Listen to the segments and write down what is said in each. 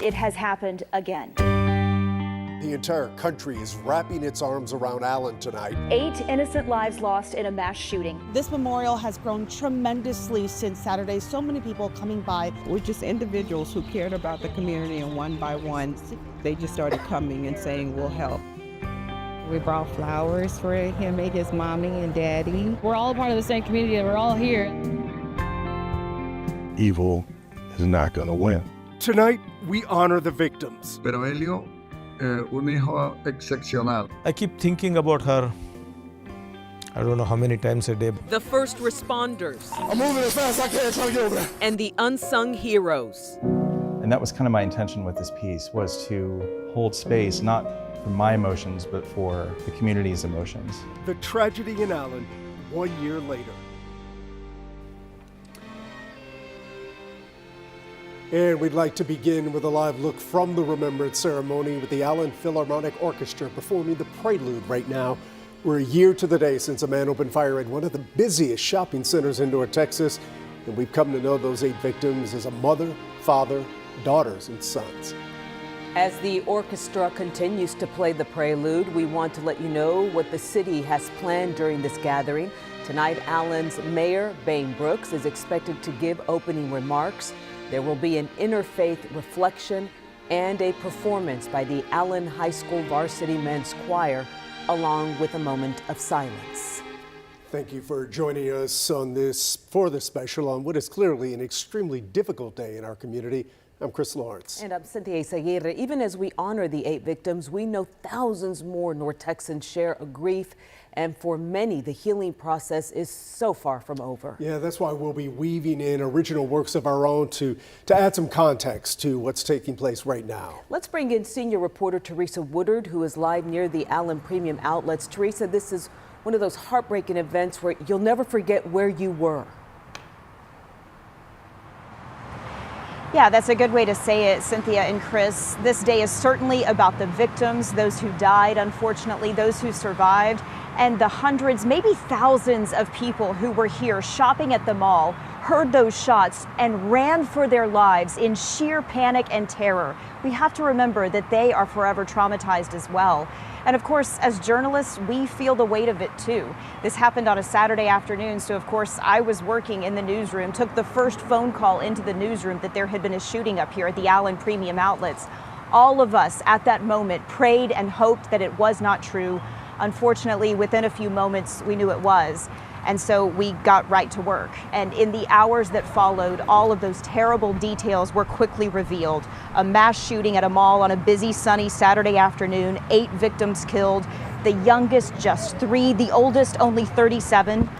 It has happened again. The entire country is wrapping its arms around Allen tonight. 8 innocent lives lost in a mass shooting. This memorial has grown tremendously since Saturday. So many people coming by. We're just individuals who cared about the community, and one by one, they just started coming and saying, we'll help. We brought flowers for him and his mommy and daddy. We're all part of the same community. We're all here. Evil is not going to win. Tonight, we honor the victims. Pero Helio, un hijo excepcional. I keep thinking about her. I don't know how many times a day. The first responders. I'm moving as fast as I can, trying to get over there. And the unsung heroes. And that was kind of my intention with this piece, was to hold space, not for my emotions, but for the community's emotions. The tragedy in Allen, 1 year later. And we'd like to begin with a live look from the Remembrance ceremony with the Allen Philharmonic Orchestra performing the prelude right now. We're a year to the day since a man opened fire in one of the busiest shopping centers in North Texas, and we've come to know those 8 victims as a mother, father, daughters, and sons. As the orchestra continues to play the prelude, we want to let you know what the city has planned during this gathering. Tonight, Allen's Mayor, Bain Brooks, is expected to give opening remarks. There will be an interfaith reflection and a performance by the Allen High School Varsity Men's Choir, along with a moment of silence. Thank you for joining us on this special on what is clearly an extremely difficult day in our community. I'm Chris Lawrence. And I'm Cynthia Izaguirre. Even as we honor the 8 victims, we know thousands more North Texans share a grief. And for many, the healing process is so far from over. Yeah, that's why we'll be weaving in original works of our own to add some context to what's taking place right now. Let's bring in senior reporter Teresa Woodard, who is live near the Allen Premium Outlets. Teresa, this is one of those heartbreaking events where you'll never forget where you were. Yeah, that's a good way to say it, Cynthia and Chris. This day is certainly about the victims, those who died, unfortunately, those who survived, and the hundreds, maybe thousands of people who were here shopping at the mall, heard those shots and ran for their lives in sheer panic and terror. We have to remember that they are forever traumatized as well. And of course, as journalists, we feel the weight of it too. This happened on a Saturday afternoon, so of course I was working in the newsroom, took the first phone call into the newsroom that there had been a shooting up here at the Allen Premium Outlets. All of us at that moment prayed and hoped that it was not true. Unfortunately, within a few moments, we knew it was. And so we got right to work. And in the hours that followed, all of those terrible details were quickly revealed. A mass shooting at a mall on a busy, sunny Saturday afternoon, 8 victims killed, the youngest just 3, the oldest only 37.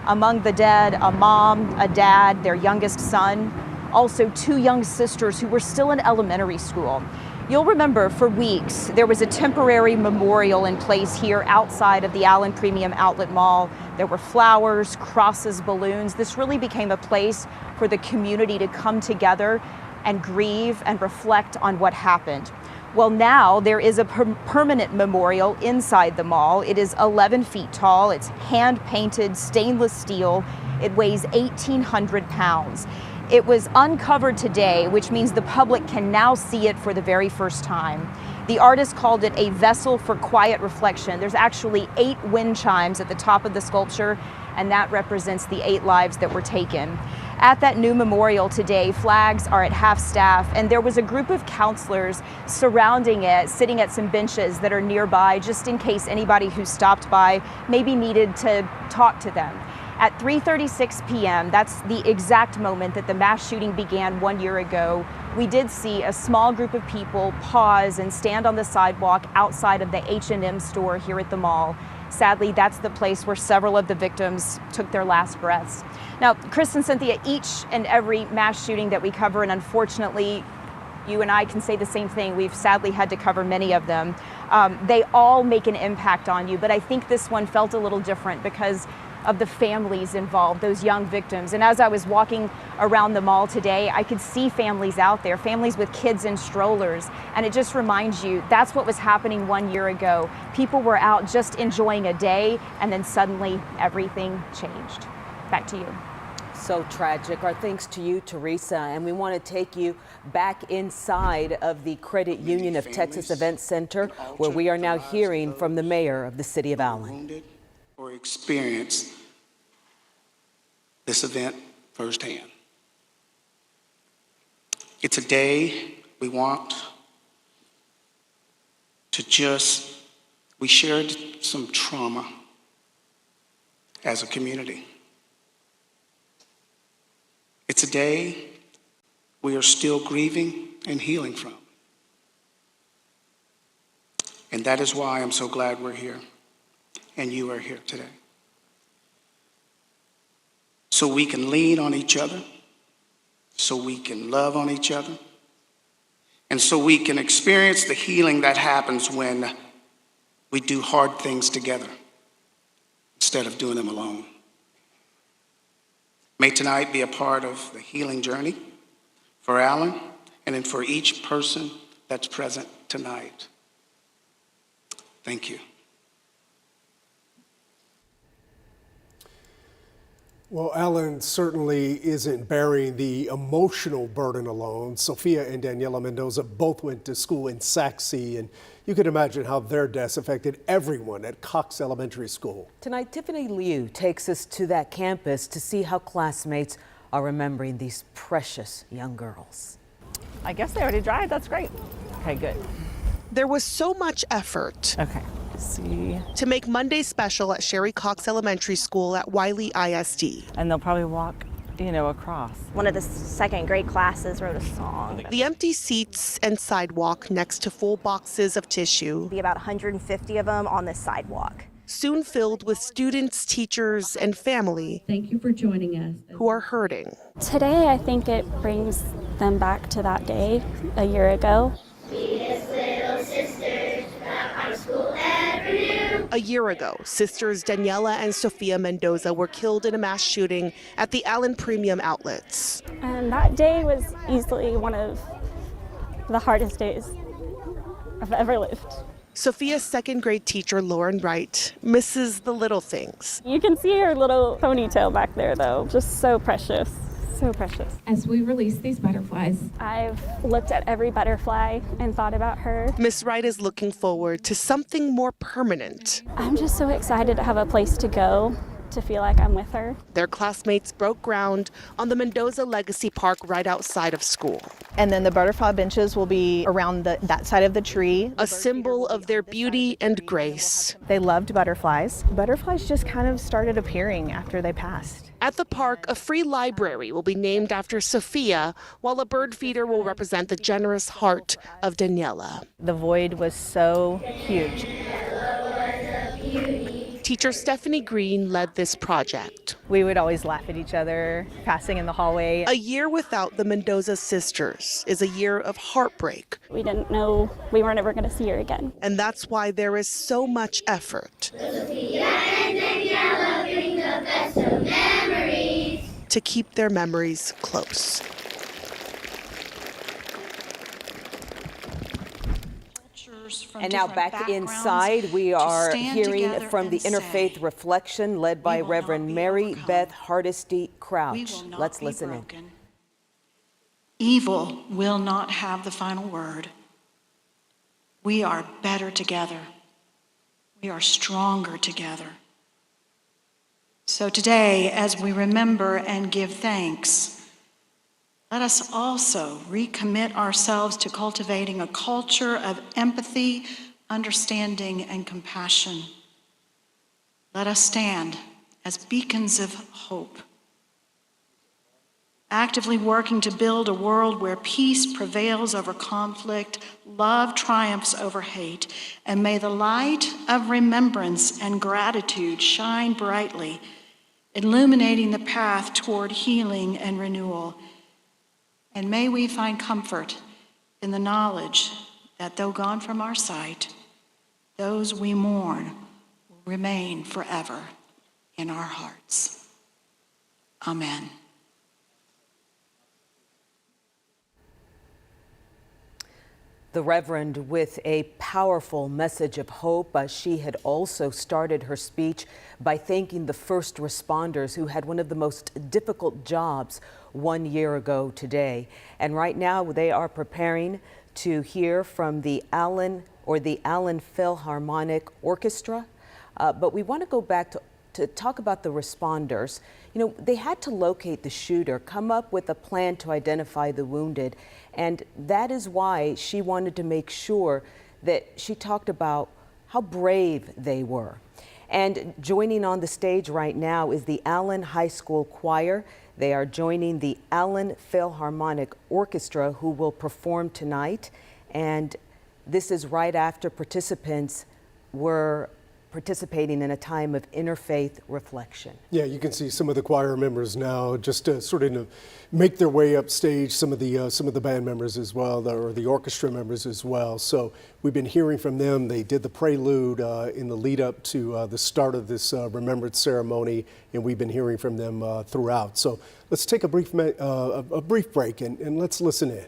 Among the dead, a mom, a dad, their youngest son, also 2 young sisters who were still in elementary school. You'll remember for weeks, there was a temporary memorial in place here outside of the Allen Premium Outlet Mall. There were flowers, crosses, balloons. This really became a place for the community to come together and grieve and reflect on what happened. Well, now there is a permanent memorial inside the mall. It is 11 feet tall. It's hand-painted stainless steel. It weighs 1,800 pounds. It was uncovered today, which means the public can now see it for the very first time. The artist called it a vessel for quiet reflection. There's actually 8 wind chimes at the top of the sculpture, and that represents the 8 lives that were taken. At that new memorial today, flags are at half staff, and there was a group of counselors surrounding it, sitting at some benches that are nearby, just in case anybody who stopped by maybe needed to talk to them. At 3:36 p.m., that's the exact moment that the mass shooting began 1 year ago, we did see a small group of people pause and stand on the sidewalk outside of the H&M store here at the mall. Sadly, that's the place where several of the victims took their last breaths. Now, Chris and Cynthia, each and every mass shooting that we cover, and unfortunately, you and I can say the same thing, we've sadly had to cover many of them, They all make an impact on you, but I think this one felt a little different because of the families involved, those young victims. And as I was walking around the mall today, I could see families out there, families with kids in strollers. And it just reminds you, that's what was happening 1 year ago. People were out just enjoying a day, and then suddenly everything changed. Back to you. So tragic. Our thanks to you, Teresa. And we want to take you back inside of the Credit Union of Texas Event Center, where we are now hearing from the mayor of the city of Allen. Or experience this event firsthand. It's a day we want to we shared some trauma as a community. It's a day we are still grieving and healing from. And that is why I'm so glad we're here and you are here today. So we can lean on each other, so we can love on each other, and so we can experience the healing that happens when we do hard things together instead of doing them alone. May tonight be a part of the healing journey for Allen and for each person that's present tonight. Thank you. Well, Allen certainly isn't bearing the emotional burden alone. Sophia and Daniela Mendoza both went to school in Saxe, and you can imagine how their deaths affected everyone at Cox Elementary School. Tonight, Tiffany Liu takes us to that campus to see how classmates are remembering these precious young girls. I guess they already dried. That's great. Okay, good. There was so much effort. Okay. See. To make Monday special at Sherry Cox Elementary School at Wiley ISD. And they'll probably walk, across. One of the second grade classes wrote a song. The empty seats and sidewalk next to full boxes of tissue. Be about 150 of them on the sidewalk. Soon filled with students, teachers, and family. Thank you for joining us. Who are hurting. Today, I think it brings them back to that day a year ago. A year ago, sisters Daniela and Sophia Mendoza were killed in a mass shooting at the Allen Premium Outlets. And that day was easily one of the hardest days I've ever lived. Sophia's second grade teacher, Lauren Wright, misses the little things. You can see her little ponytail back there, though. Just so precious. So precious. As we release these butterflies, I've looked at every butterfly and thought about her. Miss Wright is looking forward to something more permanent. I'm just so excited to have a place to go, to feel like I'm with her. Their classmates broke ground on the Mendoza Legacy Park right outside of school. And then the butterfly benches will be around that side of the tree. A symbol of their beauty and grace. They loved butterflies. Butterflies just kind of started appearing after they passed. At the park, a free library will be named after Sophia, while a bird feeder will represent the generous heart of Daniela. The void was so huge. Teacher Stephanie Green led this project. We would always laugh at each other, passing in the hallway. A year without the Mendoza sisters is a year of heartbreak. We didn't know we weren't ever going to see her again. And that's why there is so much effort. Sophia and Daniela bring the best of memories. To keep their memories close. And now back inside, we are hearing from the Interfaith Reflection led by Reverend Mary Beth Hardesty Crouch. Let's listen in. Evil will not have the final word. We are better together. We are stronger together. So today, as we remember and give thanks, let us also recommit ourselves to cultivating a culture of empathy, understanding, and compassion. Let us stand as beacons of hope, actively working to build a world where peace prevails over conflict, love triumphs over hate, and may the light of remembrance and gratitude shine brightly, illuminating the path toward healing and renewal. And may we find comfort in the knowledge that though gone from our sight, those we mourn will remain forever in our hearts. Amen. The Reverend with a powerful message of hope. She had also started her speech by thanking the first responders who had one of the most difficult jobs 1 year ago today. And right now they are preparing to hear from the Allen Philharmonic Orchestra. But we want to go back to talk about the responders. You know, they had to locate the shooter, come up with a plan to identify the wounded. And that is why she wanted to make sure that she talked about how brave they were. And joining on the stage right now is the Allen High School Choir. They are joining the Allen Philharmonic Orchestra, who will perform tonight. And this is right after participants were participating in a time of interfaith reflection. Yeah, you can see some of the choir members now just sort of make their way upstage. Some of the band members as well, or the orchestra members as well. So we've been hearing from them. They did the prelude in the lead up to the start of this remembrance ceremony, and we've been hearing from them throughout. So let's take a brief break and let's listen in.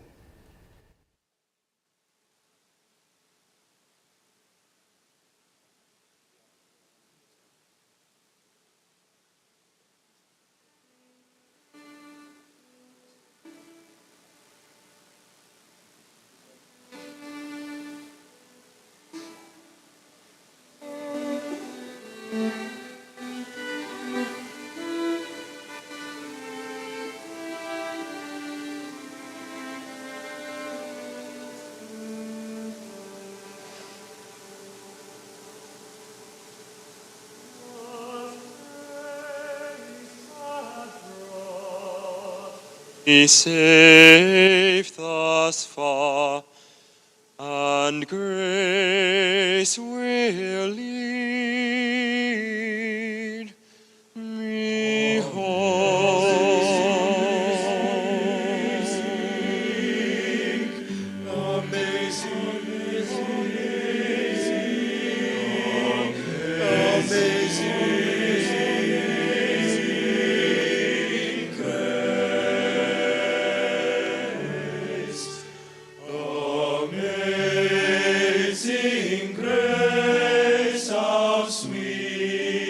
Be safe thus far, and grace will lead me home. Amazing grace, how sweet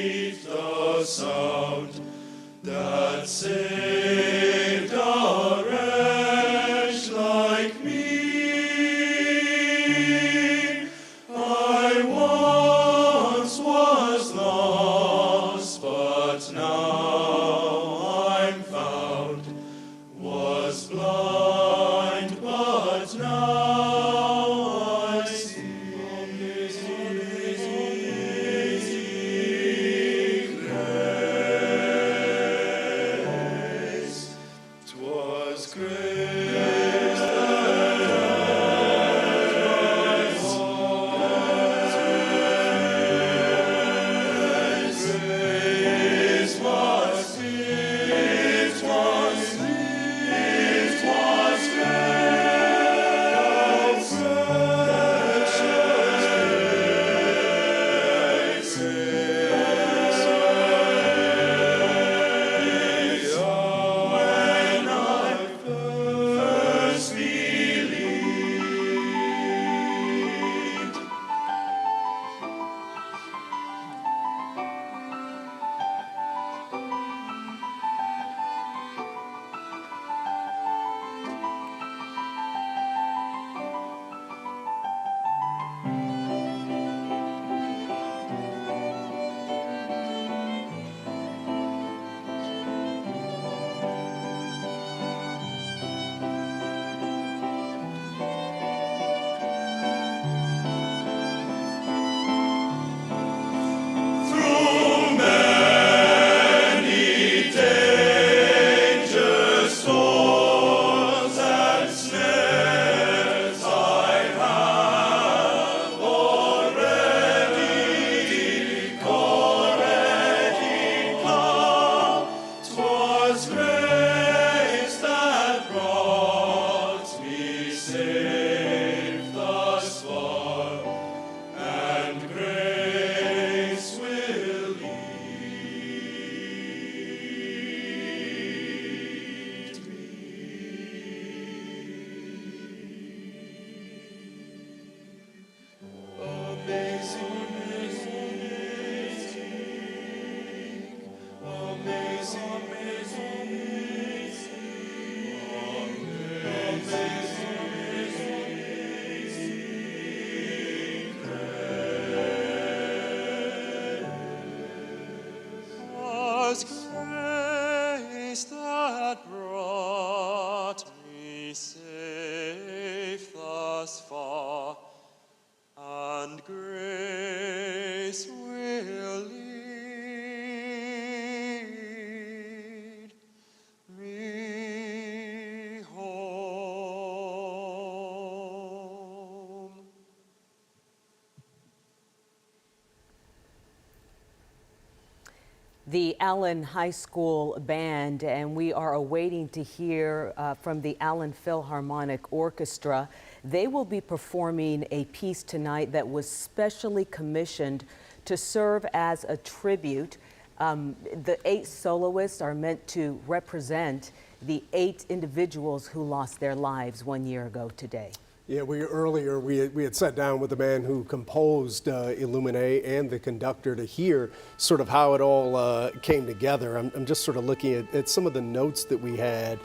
The Allen High School Band, and we are awaiting to hear from the Allen Philharmonic Orchestra. They will be performing a piece tonight that was specially commissioned to serve as a tribute. The 8 soloists are meant to represent the 8 individuals who lost their lives 1 year ago today. Yeah, earlier we had sat down with the man who composed Illumine and the conductor to hear sort of how it all came together. I'm just sort of looking at some of the notes that we had,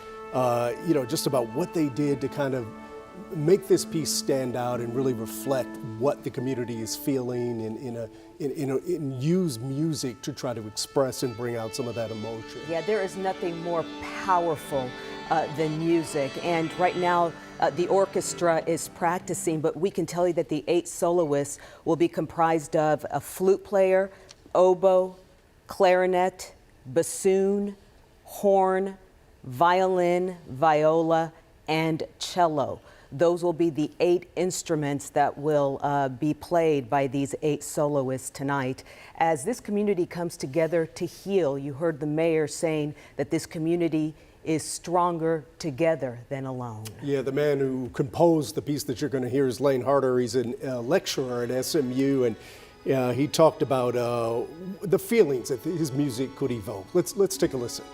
just about what they did to kind of make this piece stand out and really reflect what the community is feeling and use music to try to express and bring out some of that emotion. Yeah, there is nothing more powerful than music. And right now, the orchestra is practicing, but we can tell you that the 8 soloists will be comprised of a flute player, oboe, clarinet, bassoon, horn, violin, viola, and cello. Those will be the 8 instruments that will be played by these 8 soloists tonight. As this community comes together to heal, you heard the mayor saying that this community is stronger together than alone. Yeah, the man who composed the piece that you're going to hear is Lane Harder. He's a lecturer at SMU, and he talked about the feelings that his music could evoke. Let's take a listen.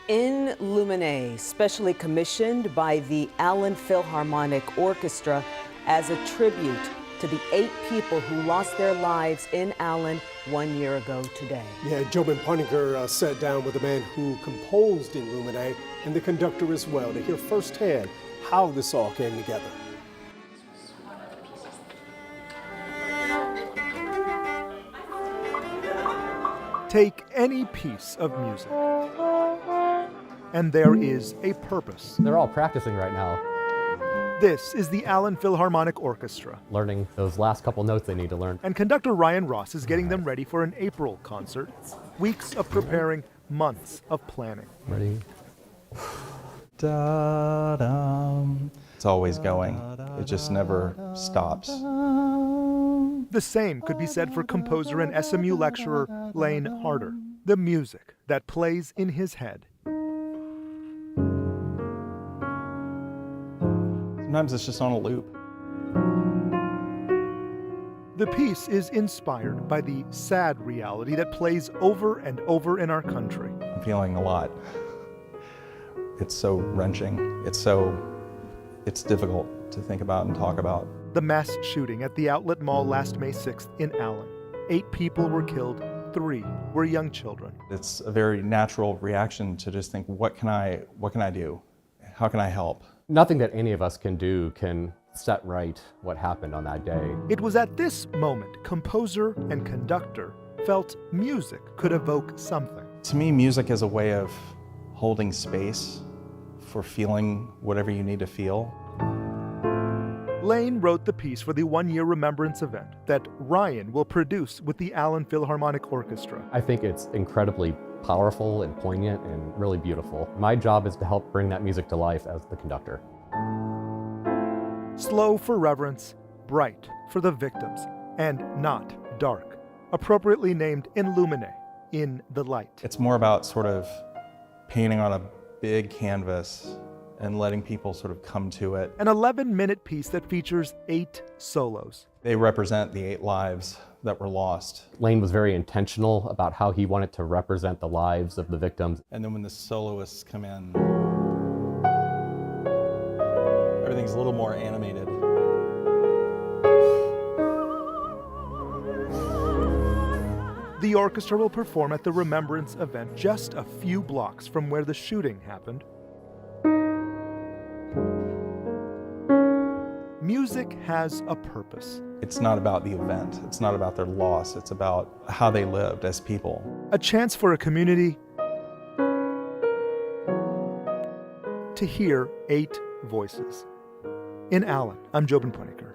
In Lumine, specially commissioned by the Allen Philharmonic Orchestra as a tribute to the 8 people who lost their lives in Allen 1 year ago today. Yeah, Jobin Punninger sat down with the man who composed In Lumine and the conductor as well to hear firsthand how this all came together. Take any piece of music, and there is a purpose. They're all practicing right now. This is the Allen Philharmonic Orchestra. Learning those last couple notes they need to learn. And conductor Ryan Ross is getting them ready for an April concert. Weeks of preparing, months of planning. Ready? Da-dum. It's always going. It just never stops. The same could be said for composer and SMU lecturer Lane Harder. The music that plays in his head. Sometimes it's just on a loop. The piece is inspired by the sad reality that plays over and over in our country. I'm feeling a lot. It's so wrenching. It's difficult to think about and talk about. The mass shooting at the Outlet Mall last May 6th in Allen. 8 people were killed, 3 were young children. It's a very natural reaction to just think, what can I do? How can I help? Nothing that any of us can do can set right what happened on that day. It was at this moment composer and conductor felt music could evoke something. To me, music is a way of holding space for feeling whatever you need to feel. Lane wrote the piece for the 1-year Remembrance event that Ryan will produce with the Allen Philharmonic Orchestra. I think it's incredibly powerful and poignant and really beautiful. My job is to help bring that music to life as the conductor. Slow for reverence, bright for the victims, and not dark. Appropriately named In Lumine, in the light. It's more about sort of painting on a big canvas and letting people sort of come to it. An 11-minute piece that features 8 solos. They represent the 8 lives that were lost. Lane was very intentional about how he wanted to represent the lives of the victims. And then when the soloists come in, everything's a little more animated. The orchestra will perform at the Remembrance event just a few blocks from where the shooting happened. Music has a purpose. It's not about the event. It's not about their loss. It's about how they lived as people. A chance for a community to hear 8 voices. In Allen, I'm Jobin Punninger.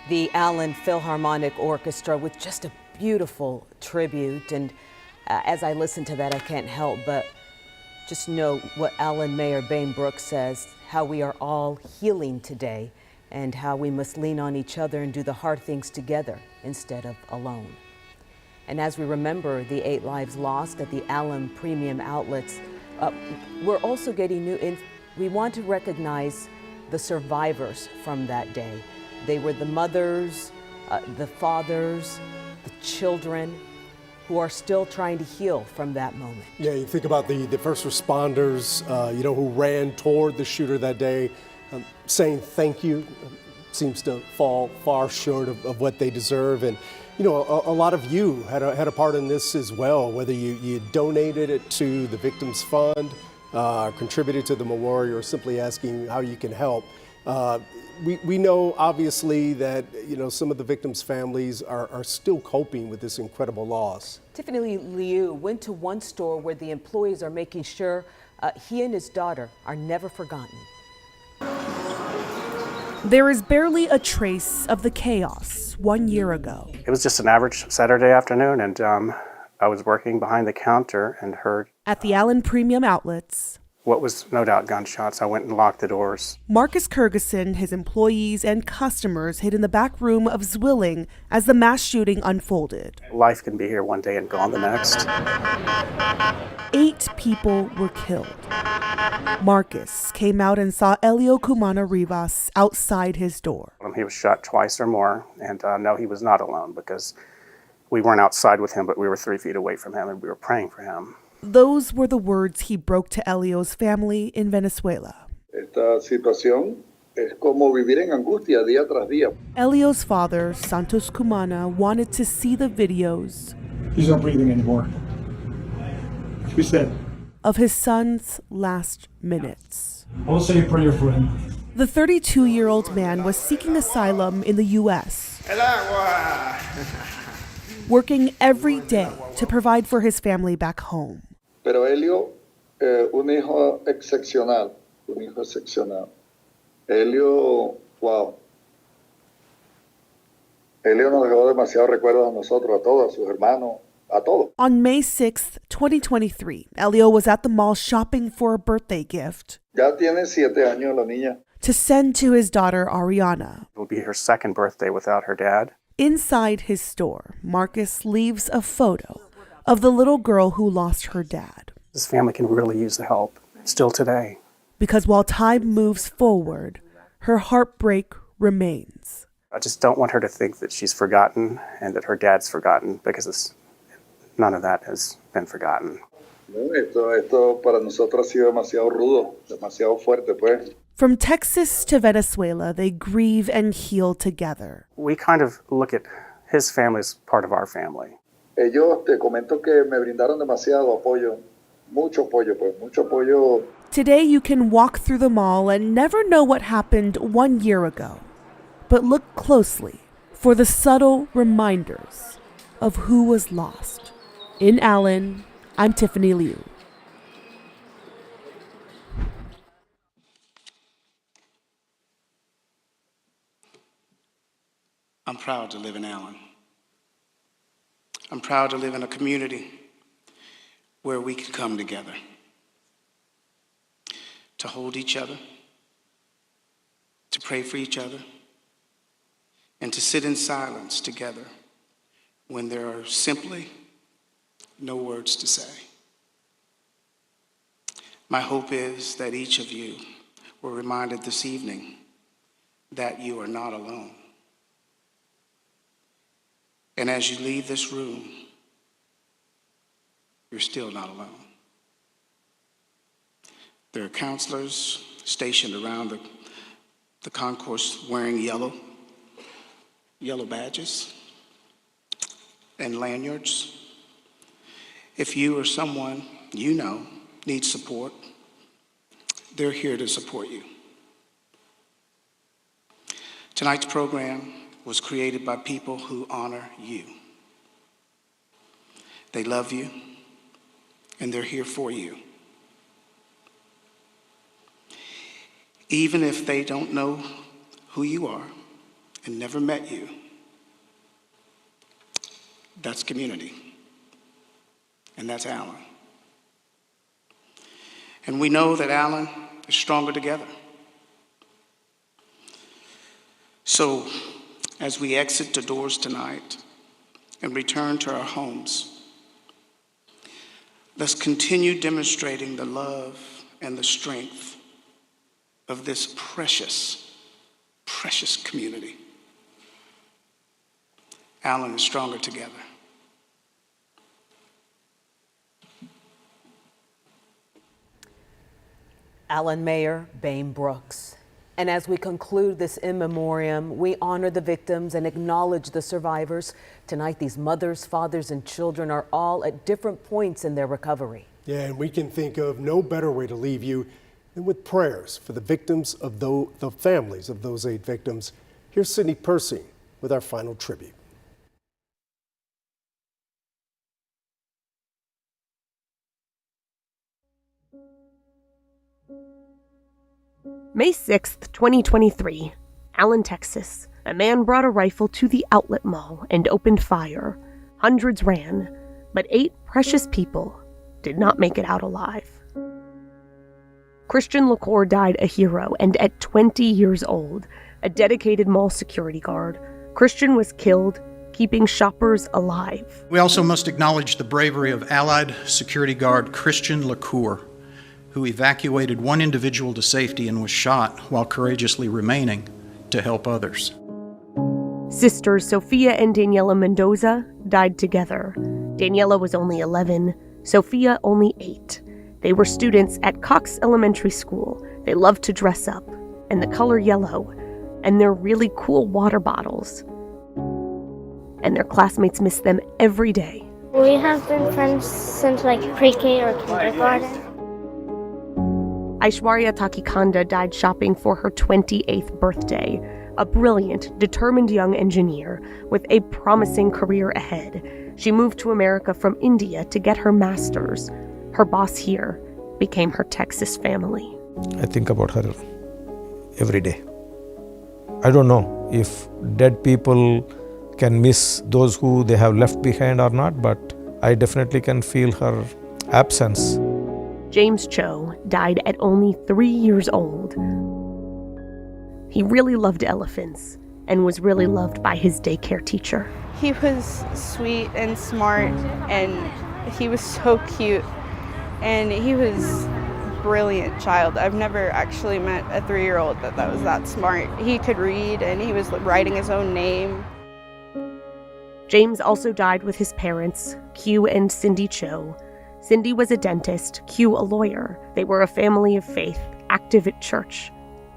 The Allen Philharmonic Orchestra with just a beautiful tribute. And as I listen to that, I can't help but just note what Allen Mayor Bain Brooks says, how we are all healing today and how we must lean on each other and do the hard things together instead of alone. And as we remember the 8 lives lost at the Allen Premium Outlets, we're also getting we want to recognize the survivors from that day. They were the mothers, the fathers, the children who are still trying to heal from that moment. Yeah, you think about the first responders, who ran toward the shooter that day, saying thank you seems to fall far short of what they deserve. And, a lot of you had a part in this as well, whether you donated it to the Victims Fund, contributed to the memorial, or simply asking how you can help. we know obviously that, some of the victims' families are still coping with this incredible loss. Tiffany Liu went to one store where the employees are making sure he and his daughter are never forgotten. There is barely a trace of the chaos 1 year ago. It was just an average Saturday afternoon, and I was working behind the counter and heard At the Allen Premium Outlets, what was no doubt gunshots. I went and locked the doors. Marcus Kergeson, his employees, and customers hid in the back room of Zwilling as the mass shooting unfolded. Life can be here one day and gone the next. 8 people were killed. Marcus came out and saw Elio Cumana Rivas outside his door. He was shot twice or more, and no, he was not alone because we weren't outside with him, but we were 3 feet away from him and we were praying for him. Those were the words he broke to Elio's family in Venezuela. Esta situación es como vivir en angustia día tras día. Elio's father, Santos Cumana, wanted to see the videos. He's not breathing anymore. She said. Of his son's last minutes. I'll say a prayer for him. The 32-year-old man was seeking asylum in the U.S. Working every day to provide for his family back home. Pero Elio, un hijo excepcional. Elio, wow. Elio nos dejó demasiados recuerdos a nosotros, a todos, a sus hermanos, a todos. On May 6th, 2023, Elio was at the mall shopping for a birthday gift. Ya tiene 7 años la niña. To send to his daughter, Ariana. It will be her 2nd birthday without her dad. Inside his store, Marcus leaves a photo of the little girl who lost her dad. This family can really use the help, still today. Because while time moves forward, her heartbreak remains. I just don't want her to think that she's forgotten and that her dad's forgotten, because none of that has been forgotten. Esto para nosotros ha sido demasiado rudo, demasiado fuerte, pues. From Texas to Venezuela, they grieve and heal together. We kind of look at his family as part of our family. Ellos, te comento que me brindaron demasiado apoyo, mucho apoyo. Today you can walk through the mall and never know what happened 1 year ago. But look closely for the subtle reminders of who was lost. In Allen, I'm Tiffany Liu. I'm proud to live in Allen. I'm proud to live in a community where we can come together, to hold each other, to pray for each other, and to sit in silence together when there are simply no words to say. My hope is that each of you were reminded this evening that you are not alone. And as you leave this room, you're still not alone. There are counselors stationed around the concourse wearing yellow badges and lanyards. If you or someone you know needs support, they're here to support you. Tonight's program was created by people who honor you. They love you, and they're here for you. Even if they don't know who you are and never met you, that's community, and that's Allen. And we know that Allen is stronger together. So, as we exit the doors tonight and return to our homes, let's continue demonstrating the love and the strength of this precious, precious community. Allen is stronger together. Allen Mayor Bain Brooks. And as we conclude this in memoriam, we honor the victims and acknowledge the survivors. Tonight, these mothers, fathers, and children are all at different points in their recovery. Yeah, and we can think of no better way to leave you And with prayers for the victims of the families of those 8 victims, here's Sydney Persing with our final tribute. May 6th, 2023, Allen, Texas. A man brought a rifle to the outlet mall and opened fire. Hundreds ran, but 8 precious people did not make it out alive. Christian LaCour died a hero, and at 20 years old, a dedicated mall security guard, Christian was killed, keeping shoppers alive. We also must acknowledge the bravery of Allied security guard Christian LaCour, who evacuated one individual to safety and was shot while courageously remaining to help others. Sisters Sophia and Daniela Mendoza died together. Daniela was only 11, Sophia only 8. They were students at Cox Elementary School. They loved to dress up, and the color yellow, and their really cool water bottles. And their classmates miss them every day. We have been friends since pre-K or kindergarten. Aishwarya Takikanda died shopping for her 28th birthday. A brilliant, determined young engineer with a promising career ahead. She moved to America from India to get her master's. Her boss here became her Texas family. I think about her every day. I don't know if dead people can miss those who they have left behind or not, but I definitely can feel her absence. James Cho died at only 3 years old. He really loved elephants and was really loved by his daycare teacher. He was sweet and smart, and he was so cute, and he was a brilliant child. I've never actually met a 3-year-old that was that smart. He could read, and he was writing his own name. James also died with his parents, Q and Cindy Cho. Cindy was a dentist, Q a lawyer. They were a family of faith, active at church.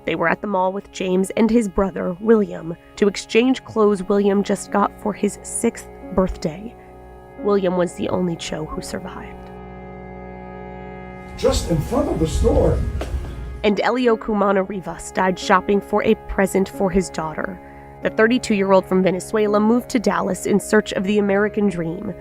They were at the mall with James and his brother, William, to exchange clothes William just got for his 6th birthday. William was the only Cho who survived. Just in front of the store. And Elio Cumana Rivas died shopping for a present for his daughter. The 32-year-old from Venezuela moved to Dallas in search of the American dream,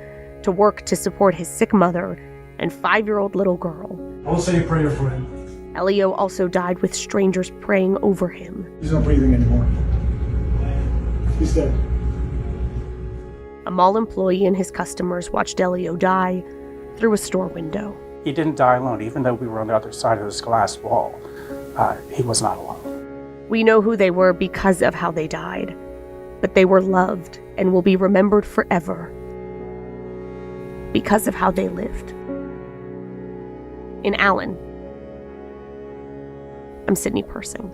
to work to support his sick mother and 5-year-old little girl. I will say a prayer for him. Elio also died with strangers praying over him. He's not breathing anymore. He's dead. A mall employee and his customers watched Elio die through a store window. He didn't die alone, even though we were on the other side of this glass wall. He was not alone. We know who they were because of how they died, but they were loved and will be remembered forever because of how they lived. In Allen, I'm Sydney Persing.